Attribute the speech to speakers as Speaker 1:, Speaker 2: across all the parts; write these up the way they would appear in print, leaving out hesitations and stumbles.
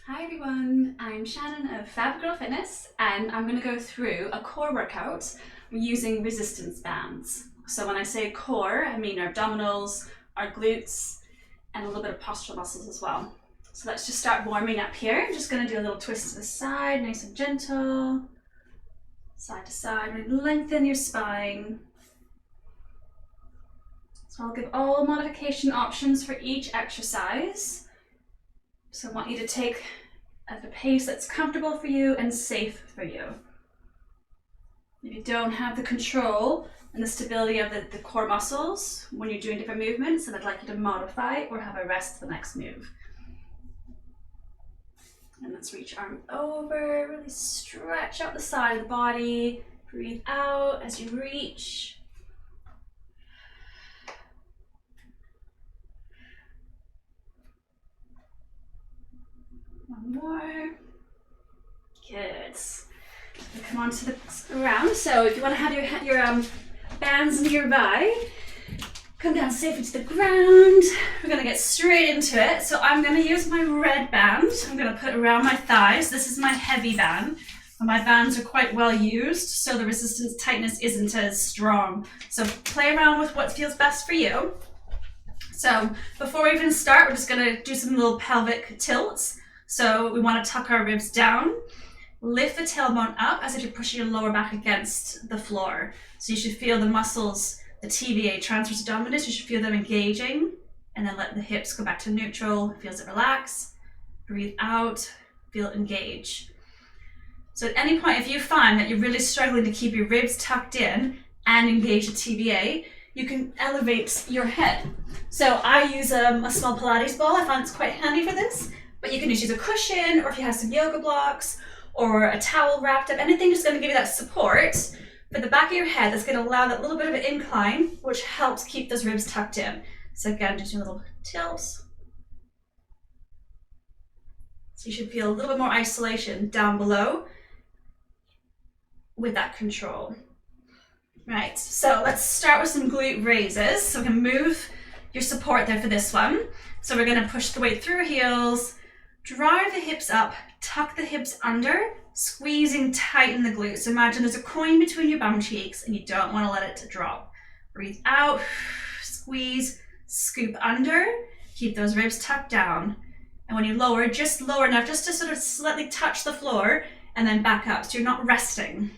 Speaker 1: Hi everyone, I'm Shannon of Fab Girl Fitness and I'm going to go through a core workout using resistance bands. So when I say core, I mean our abdominals, our glutes, and a little bit of postural muscles as well. So let's just start warming up here. I'm just going to do a little twist to the side, nice and gentle, side to side, and lengthen your spine. So I'll give all modification options for each exercise. So I want you to take at a pace that's comfortable for you and safe for you. If you don't have the control and the stability of the core muscles when you're doing different movements, then I'd like you to modify or have a rest the next move. And let's reach arm over, really stretch out the side of the body. Breathe out as you reach. One more. Good. We come onto the ground. So if you want to have your bands nearby, come down safely to the ground. We're going to get straight into it. So I'm going to use my red band. I'm going to put around my thighs. This is my heavy band. And my bands are quite well used, so the resistance tightness isn't as strong. So play around with what feels best for you. So before we even start, we're just going to do some little pelvic tilts. So we want to tuck our ribs down, lift the tailbone up as if you're pushing your lower back against the floor. So you should feel the muscles, the TVA, transverse abdominis, you should feel them engaging, and then let the hips go back to neutral, feels it relax. Breathe out, feel it engage. So at any point, if you find that you're really struggling to keep your ribs tucked in and engage the TVA, you can elevate your head. So I use a small Pilates ball. I find it's quite handy for this. But you can just use a cushion, or if you have some yoga blocks or a towel wrapped up, anything just going to give you that support for the back of your head that's going to allow that little bit of an incline, which helps keep those ribs tucked in. So again, just do a little tilts. So you should feel a little bit more isolation down below with that control. Right, so let's start with some glute raises. So we can move your support there for this one. So we're going to push the weight through our heels, drive the hips up, tuck the hips under, squeezing tight in the glutes. Imagine there's a coin between your bum cheeks and you don't want to let it drop. Breathe out, squeeze, scoop under, keep those ribs tucked down. And when you lower, just lower enough just to sort of slightly touch the floor and then back up so you're not resting.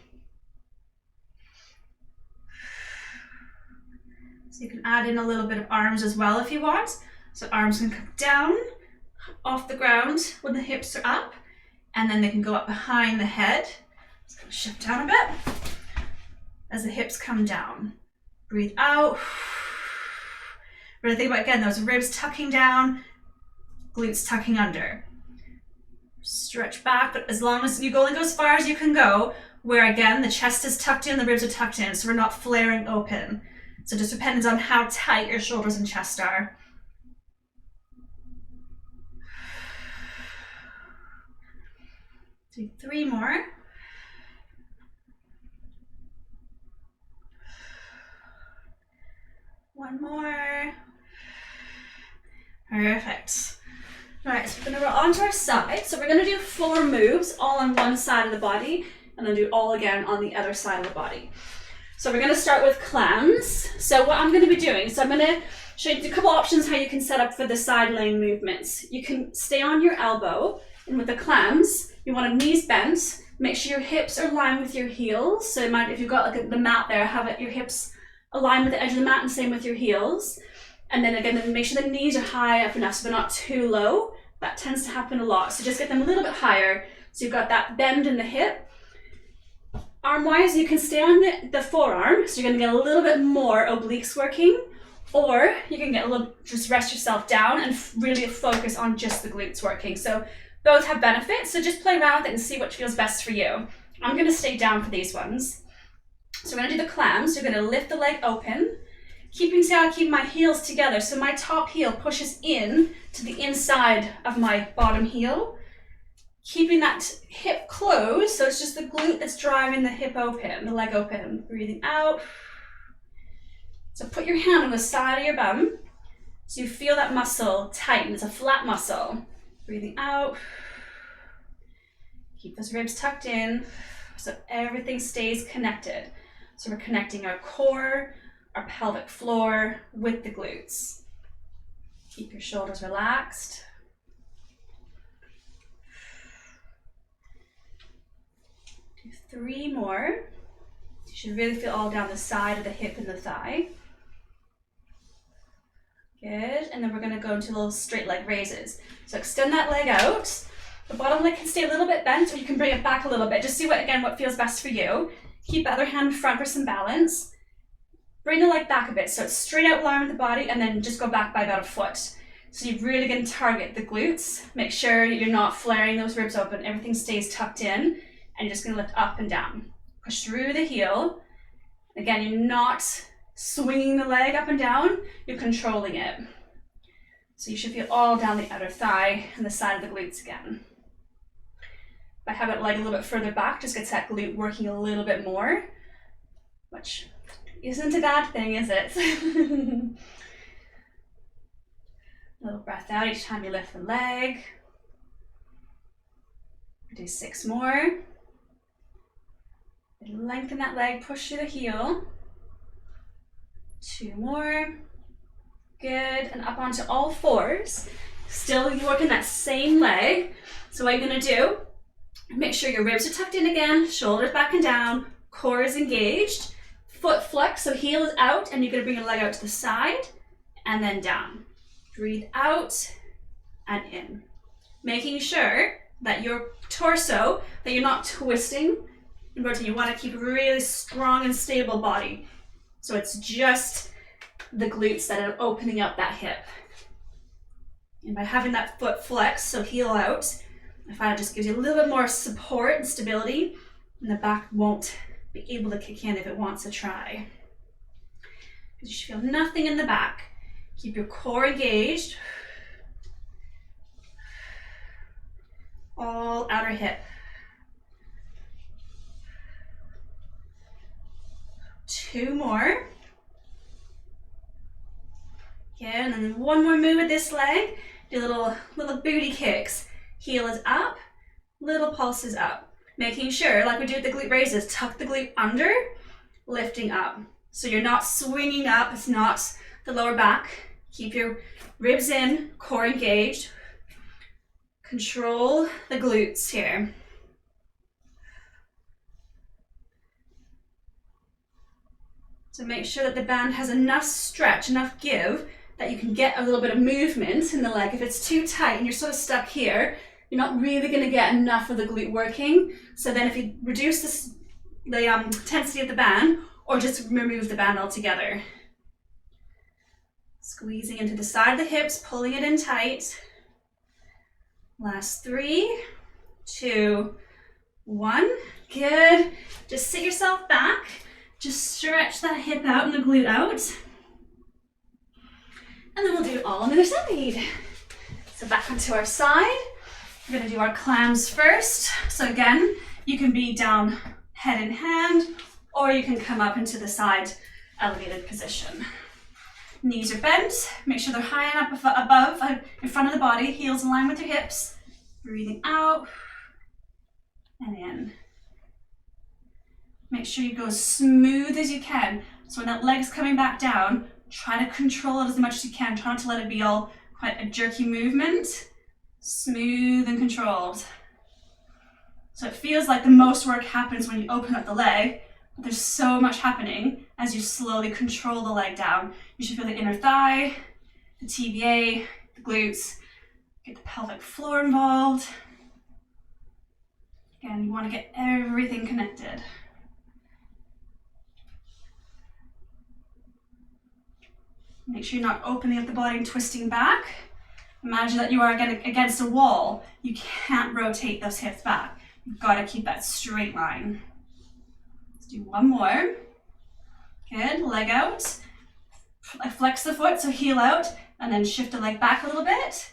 Speaker 1: So you can add in a little bit of arms as well if you want. So arms can come down off the ground when the hips are up, and then they can go up behind the head. Just gonna shift down a bit as the hips come down. Breathe out. Really think about, again, those ribs tucking down, glutes tucking under. Stretch back, but as long as you only go as far as you can go, where again, the chest is tucked in, the ribs are tucked in, so we're not flaring open. So it just depends on how tight your shoulders and chest are. Do 3 more. One more. Perfect. All right, so we're gonna roll onto our side. So we're gonna do 4 moves, all on one side of the body, and then do all again on the other side of the body. So we're gonna start with clams. So what I'm gonna be doing, so I'm gonna show you a couple options how you can set up for the side laying movements. You can stay on your elbow, and with the clams, you want knees bent. Make sure your hips are aligned with your heels. So if you've got like the mat there, have your hips aligned with the edge of the mat, and same with your heels. And then again, make sure the knees are high up enough so they're not too low. That tends to happen a lot. So just get them a little bit higher. So you've got that bend in the hip. Arm-wise, you can stay on the forearm, so you're gonna get a little bit more obliques working, or you can get just rest yourself down and really focus on just the glutes working. So both have benefits, so just play around with it and see what feels best for you. I'm gonna stay down for these ones. So we're gonna do the clams. You're gonna lift the leg open, see how I keep my heels together. So my top heel pushes in to the inside of my bottom heel, keeping that hip closed, so it's just the glute that's driving the hip open, the leg open. Breathing out. So put your hand on the side of your bum, so you feel that muscle tighten. It's a flat muscle. Breathing out. Keep those ribs tucked in so everything stays connected. So we're connecting our core, our pelvic floor with the glutes. Keep your shoulders relaxed. Do 3 more. You should really feel all down the side of the hip and the thigh. Good, and then we're gonna go into little straight leg raises. So extend that leg out. The bottom leg can stay a little bit bent, or you can bring it back a little bit. Just see what feels best for you. Keep the other hand in front for some balance. Bring the leg back a bit, so it's straight out line with the body, and then just go back by about a foot. So you're really gonna target the glutes. Make sure you're not flaring those ribs open. Everything stays tucked in, and you're just gonna lift up and down. Push through the heel. Again, you're not swinging the leg up and down, you're controlling it. So you should feel all down the outer thigh and the side of the glutes again. If I have it leg a little bit further back, just gets that glute working a little bit more, which isn't a bad thing, is it? A little breath out each time you lift the leg. Do 6 more. Lengthen that leg, push through the heel. 2 more. Good, and up onto all 4s. Still working that same leg. So what you're gonna do, make sure your ribs are tucked in again, shoulders back and down, core is engaged, foot flex, so heel is out, and you're gonna bring your leg out to the side, and then down. Breathe out and in. Making sure that your torso, that you're not twisting and rotating. You wanna keep a really strong and stable body. So it's just the glutes that are opening up that hip. And by having that foot flex, so heel out, I find it just gives you a little bit more support and stability, and the back won't be able to kick in if it wants to try. You should feel nothing in the back. Keep your core engaged. All outer hip. 2 more. Okay, and then 1 more move with this leg. Do little booty kicks. Heel is up, little pulses up. Making sure, like we do with the glute raises, tuck the glute under, lifting up. So you're not swinging up, it's not the lower back. Keep your ribs in, core engaged. Control the glutes here. So make sure that the band has enough stretch, enough give, that you can get a little bit of movement in the leg. If it's too tight and you're sort of stuck here, you're not really going to get enough of the glute working. So then if you reduce the intensity of the band, or just remove the band altogether. Squeezing into the side of the hips, pulling it in tight. Last 3, 2, 1. Good. Just sit yourself back. Just stretch that hip out and the glute out. And then we'll do it all on the other side. So back onto our side. We're gonna do our clams first. So again, you can be down head in hand, or you can come up into the side elevated position. Knees are bent. Make sure they're high enough above, in front of the body. Heels in line with your hips. Breathing out and in. Make sure you go as smooth as you can. So when that leg's coming back down, try to control it as much as you can. Try not to let it be all quite a jerky movement. Smooth and controlled. So it feels like the most work happens when you open up the leg, but there's so much happening as you slowly control the leg down. You should feel the inner thigh, the TVA, the glutes, get the pelvic floor involved. Again, you want to get everything connected. Make sure you're not opening up the body and twisting back. Imagine that you are against a wall. You can't rotate those hips back. You've got to keep that straight line. Let's do 1 more. Good, leg out. Flex the foot, so heel out, and then shift the leg back a little bit,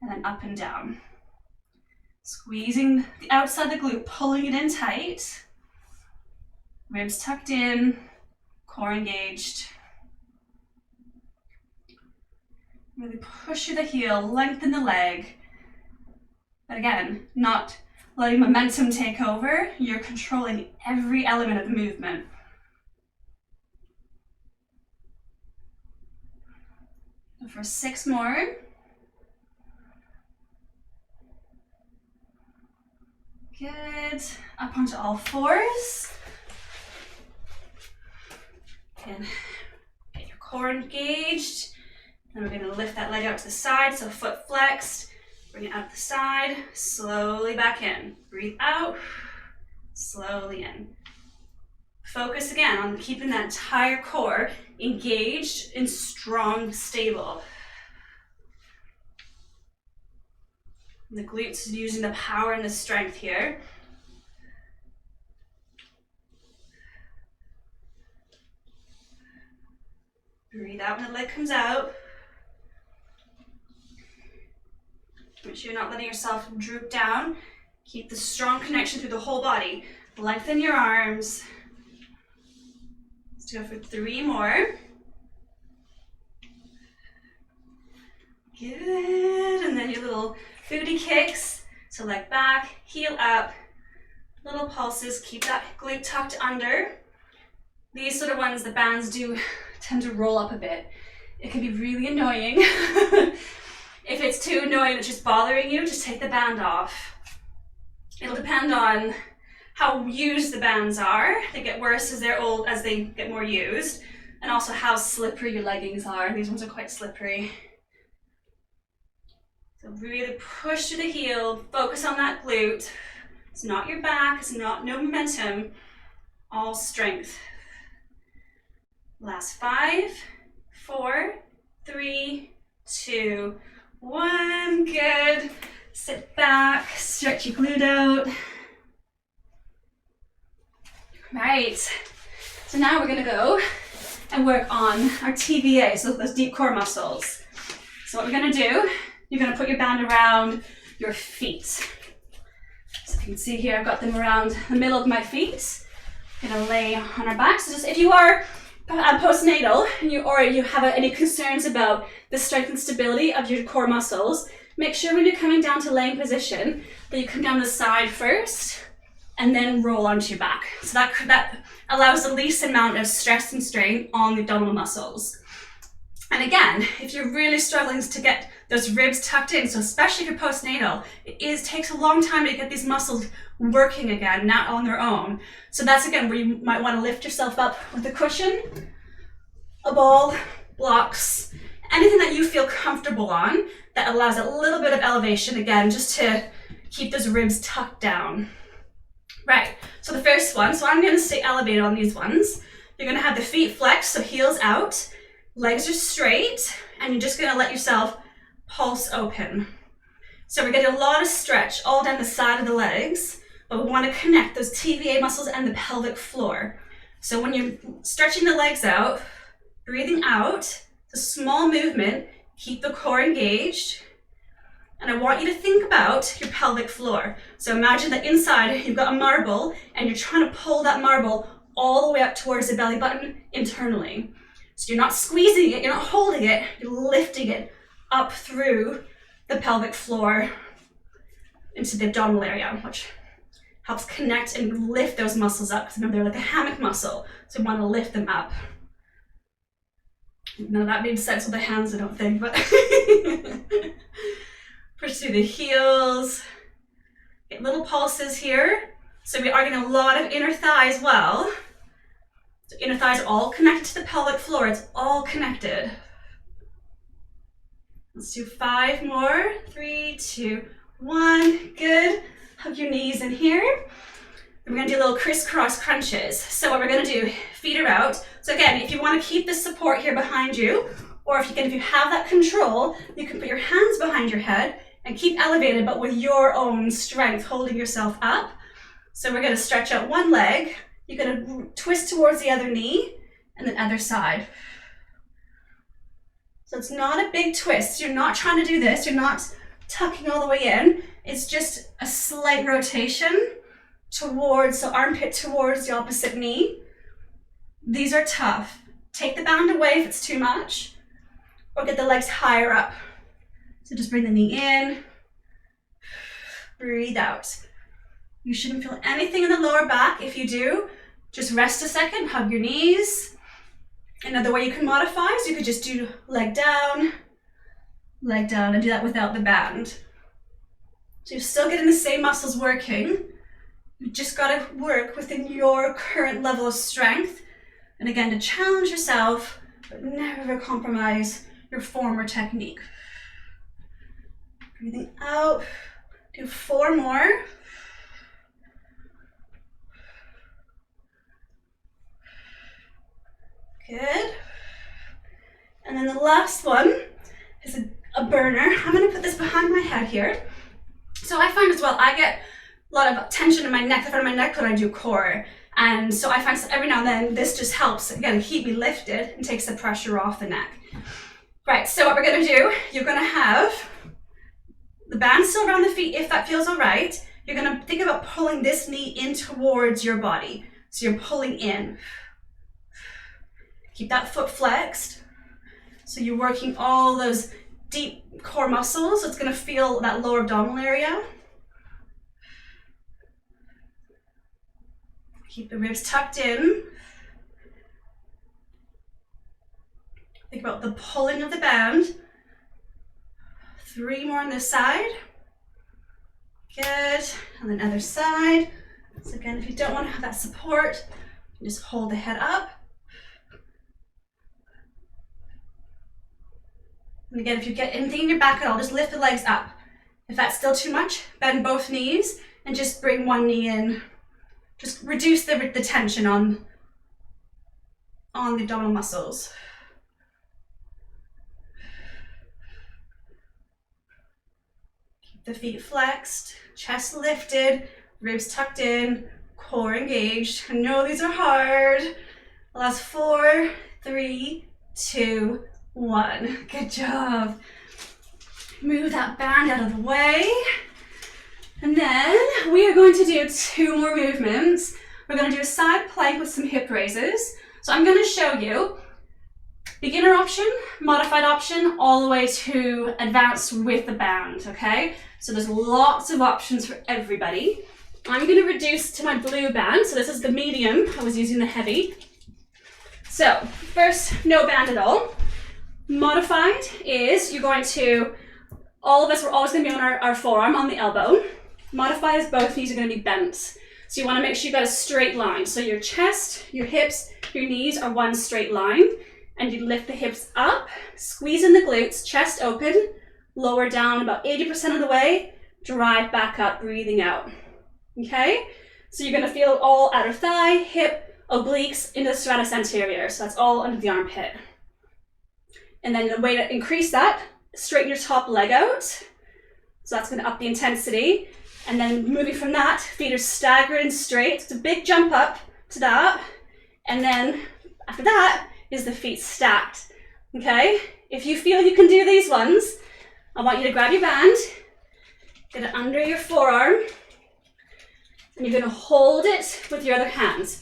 Speaker 1: and then up and down. Squeezing the outside of the glute, pulling it in tight. Ribs tucked in, core engaged. Really push through the heel, lengthen the leg. But again, not letting momentum take over. You're controlling every element of the movement. And for 6 more. Good. Up onto all fours. And get your core engaged. Then we're going to lift that leg out to the side, so foot flexed. Bring it out to the side, slowly back in. Breathe out, slowly in. Focus again on keeping that entire core engaged and strong, stable. And the glutes using the power and the strength here. Breathe out when the leg comes out. Make sure you're not letting yourself droop down. Keep the strong connection through the whole body. Lengthen your arms. Let's go for 3 more. Good. And then your little booty kicks. So leg back, heel up. Little pulses. Keep that glute tucked under. These sort of ones, the bands do tend to roll up a bit. It can be really annoying. If it's too annoying, it's just bothering you, just take the band off. It'll depend on how used the bands are. They get worse as they get more used, and also how slippery your leggings are. These ones are quite slippery. So really push through the heel, focus on that glute. It's not your back, it's no momentum, all strength. Last 5, 4, 3, 2, 1, good. Sit back, stretch your glute out. Right, so now we're gonna go and work on our TVA, so those deep core muscles. So what we're gonna do, you're gonna put your band around your feet. So you can see here, I've got them around the middle of my feet. I'm gonna lay on our backs. So just if you are postnatal and you have any concerns about the strength and stability of your core muscles, make sure when you're coming down to laying position that you come down the side first and then roll onto your back. So that allows the least amount of stress and strain on the abdominal muscles. And again, if you're really struggling to get those ribs tucked in, so especially if you're postnatal, it takes a long time to get these muscles working again, not on their own. So that's again where you might want to lift yourself up with a cushion, a ball, blocks, anything that you feel comfortable on that allows a little bit of elevation, again, just to keep those ribs tucked down. Right, so the first one, so I'm going to stay elevated on these ones. You're going to have the feet flexed, so heels out, legs are straight, and you're just going to let yourself pulse open. So we're getting a lot of stretch all down the side of the legs, but we want to connect those TVA muscles and the pelvic floor. So when you're stretching the legs out, breathing out, it's a small movement, keep the core engaged. And I want you to think about your pelvic floor. So imagine that inside you've got a marble and you're trying to pull that marble all the way up towards the belly button internally. So you're not squeezing it, you're not holding it, you're lifting it up through the pelvic floor into the abdominal area, which helps connect and lift those muscles up, because remember they're like a hammock muscle, so you want to lift them up. Now that made sense with the hands, I don't think, but push through the heels, get little pulses here. So we are getting a lot of inner thigh as well. So inner thighs are all connected to the pelvic floor, it's all connected. Let's do 5 more, 3, 2, 1, good. Hug your knees in here. We're gonna do little crisscross crunches. So what we're gonna do, feet are out. So again, if you wanna keep the support here behind you, or if you have that control, you can put your hands behind your head and keep elevated, but with your own strength, holding yourself up. So we're gonna stretch out one leg. You're gonna twist towards the other knee, and then other side. So it's not a big twist. You're not trying to do this. You're not tucking all the way in. It's just a slight rotation towards, so armpit towards the opposite knee. These are tough. Take the band away if it's too much, or get the legs higher up. So just bring the knee in, breathe out. You shouldn't feel anything in the lower back. If you do, just rest a second, hug your knees. Another way you can modify is you could just do leg down, and do that without the band. So you're still getting the same muscles working. You just got to work within your current level of strength. And again, to challenge yourself, but never compromise your form or technique. Breathing out. Do 4 more. Good. And then the last one is a burner. I'm going to put this behind my head here. So I find as well, I get a lot of tension in my neck, the front of my neck when I do core. And so I find every now and then this just helps, again, keep me lifted and takes the pressure off the neck. Right, so what we're going to do, you're going to have the band still around the feet if that feels all right. You're going to think about pulling this knee in towards your body. So you're pulling in. Keep that foot flexed. So you're working all those deep core muscles. So it's going to feel that lower abdominal area. Keep the ribs tucked in. Think about the pulling of the band. 3 more on this side. Good. And then other side. So again, if you don't want to have that support, just hold the head up. And again, if you get anything in your back at all, just lift the legs up. If that's still too much, bend both knees and just bring one knee in. Just reduce the tension on the abdominal muscles. Keep the feet flexed, chest lifted, ribs tucked in, core engaged. I know these are hard. Last 4, 3, 2, 1. Good job. Move that band out of the way. And then we are going to do 2 more movements. We're going to do a side plank with some hip raises. So I'm going to show you beginner option, modified option, all the way to advanced with the band, okay? So there's lots of options for everybody. I'm going to reduce to my blue band. So this is the medium. I was using the heavy. So first, no band at all. Modified is you're going to, all of us, we're always going to be on our forearm on the elbow. Modified is both knees are going to be bent. So you want to make sure you've got a straight line. So your chest, your hips, your knees are one straight line. And you lift the hips up, squeeze in the glutes, chest open, lower down about 80% of the way, drive back up, breathing out. Okay? So you're going to feel all outer thigh, hip, obliques into the serratus anterior. So that's all under the armpit. And then the way to increase that, straighten your top leg out. So that's going to up the intensity. And then moving from that, feet are staggered and straight. It's a big jump up to that. And then after that is the feet stacked. Okay? If you feel you can do these ones, I want you to grab your band, get it under your forearm, and you're going to hold it with your other hand.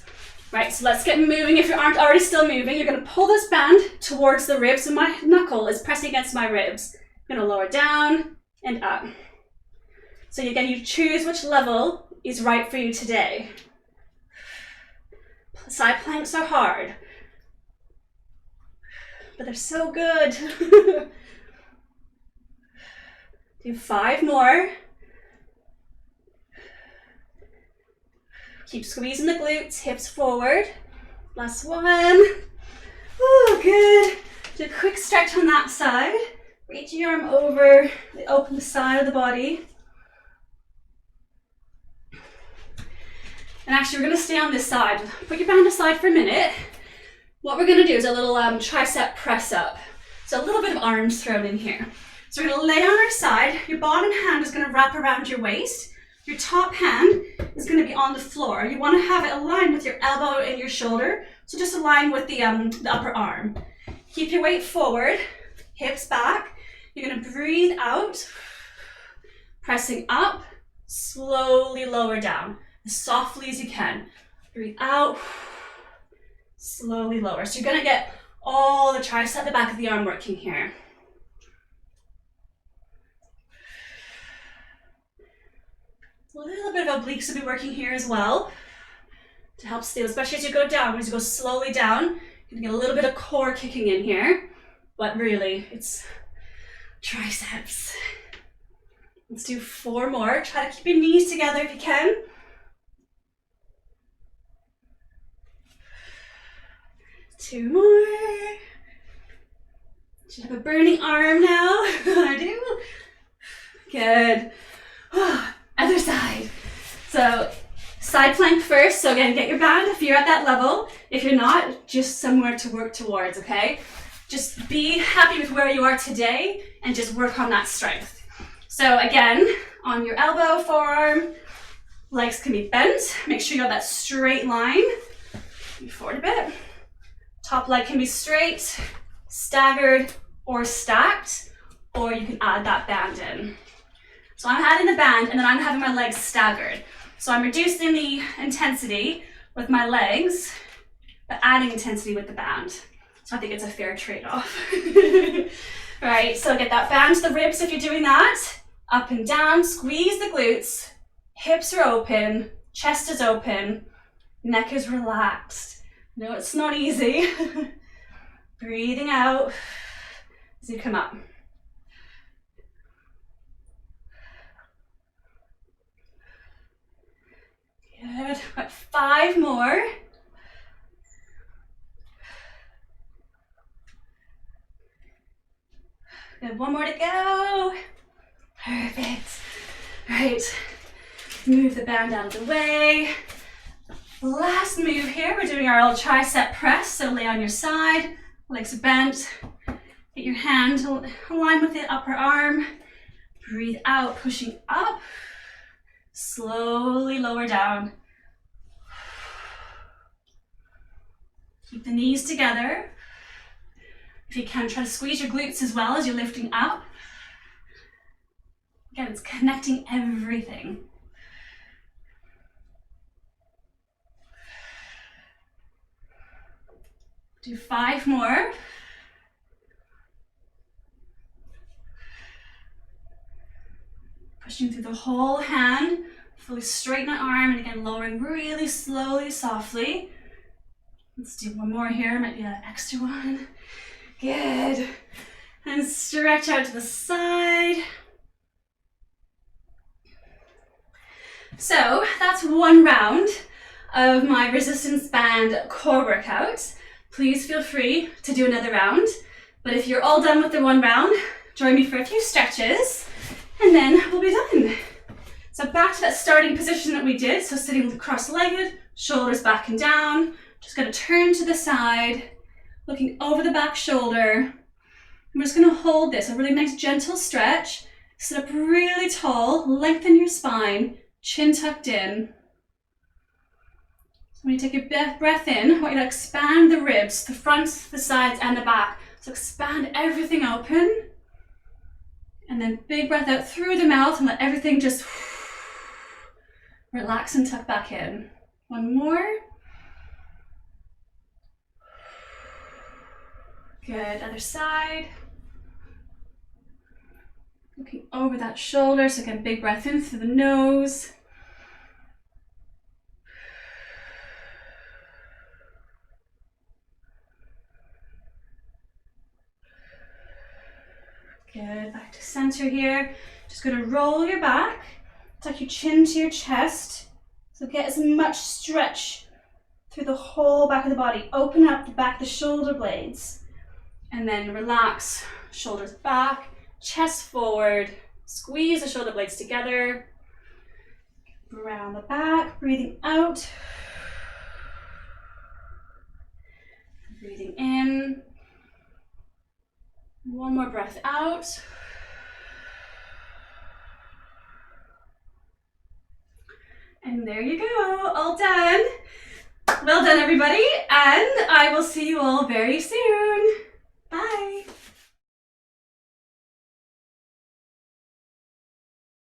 Speaker 1: Right, so let's get moving. If you aren't already still moving, you're going to pull this band towards the ribs, and my knuckle is pressing against my ribs. I'm going to lower down and up. So again, you choose which level is right for you today. Side planks are hard, but they're so good. Do 5 more. Keep squeezing the glutes, hips forward. Last one. Oh, good. Do a quick stretch on that side. Reach your arm over, open the side of the body. And actually, we're going to stay on this side. Put your band aside for a minute. What we're going to do is a little tricep press up. So a little bit of arms thrown in here. So we're going to lay on our side. Your bottom hand is going to wrap around your waist. Your top hand is going to be on the floor. You want to have it aligned with your elbow and your shoulder. So just align with the upper arm. Keep your weight forward, hips back. You're going to breathe out, pressing up, slowly lower down, as softly as you can. Breathe out, slowly lower. So you're going to get all the tricep, the back of the arm working here. A little bit of obliques will be working here as well to help stay, especially as you go down. As you go slowly down, you can get a little bit of core kicking in here, but really it's triceps. Let's do 4 more. Try to keep your knees together if you can. Two more. Should have a burning arm now. I do. Good. Other side. So side plank first. So again, get your band if you're at that level. If you're not, just somewhere to work towards, okay? Just be happy with where you are today and just work on that strength. So again, on your elbow, forearm, legs can be bent. Make sure you have that straight line. Move forward a bit. Top leg can be straight, staggered, or stacked, or you can add that band in. So I'm adding the band and then I'm having my legs staggered. So I'm reducing the intensity with my legs, but adding intensity with the band. So I think it's a fair trade-off. Right, so get that band to the ribs if you're doing that. Up and down, squeeze the glutes, hips are open, chest is open, neck is relaxed. No, it's not easy. Breathing out as you come up. Good, got 5 more. Good, 1 more to go. Perfect. All right, move the band out of the way. Last move here, we're doing our old tricep press. So lay on your side, legs bent. Get your hand aligned with the upper arm. Breathe out, pushing up. Slowly lower down. Keep the knees together. If you can, try to squeeze your glutes as well as you're lifting up. Again, it's connecting everything. Do 5 more. Pushing through the whole hand, fully straighten that arm, and again, lowering really slowly, softly. Let's do 1 more here, might be an extra one. Good. And stretch out to the side. So that's 1 round of my resistance band core workout. Please feel free to do another round. But if you're all done with the 1 round, join me for a few stretches and then we'll be done. So back to that starting position that we did. So sitting cross-legged, shoulders back and down. Just gonna turn to the side, looking over the back shoulder. I'm just gonna hold this, a really nice gentle stretch. Sit up really tall, lengthen your spine, chin tucked in. When you take your breath in, I want you to expand the ribs, the front, the sides, and the back. So expand everything open. And then big breath out through the mouth and let everything just relax and tuck back in. 1 more. Good, other side. Looking over that shoulder, so again, big breath in through the nose. Good, back to center here. Just gonna roll your back, tuck your chin to your chest. So get as much stretch through the whole back of the body. Open up the back of the shoulder blades. And then relax, shoulders back, chest forward. Squeeze the shoulder blades together. Around the back, breathing out. Breathing in. 1 more breath out. And there you go, all done. Well done, everybody, and I will see you all very soon. Bye.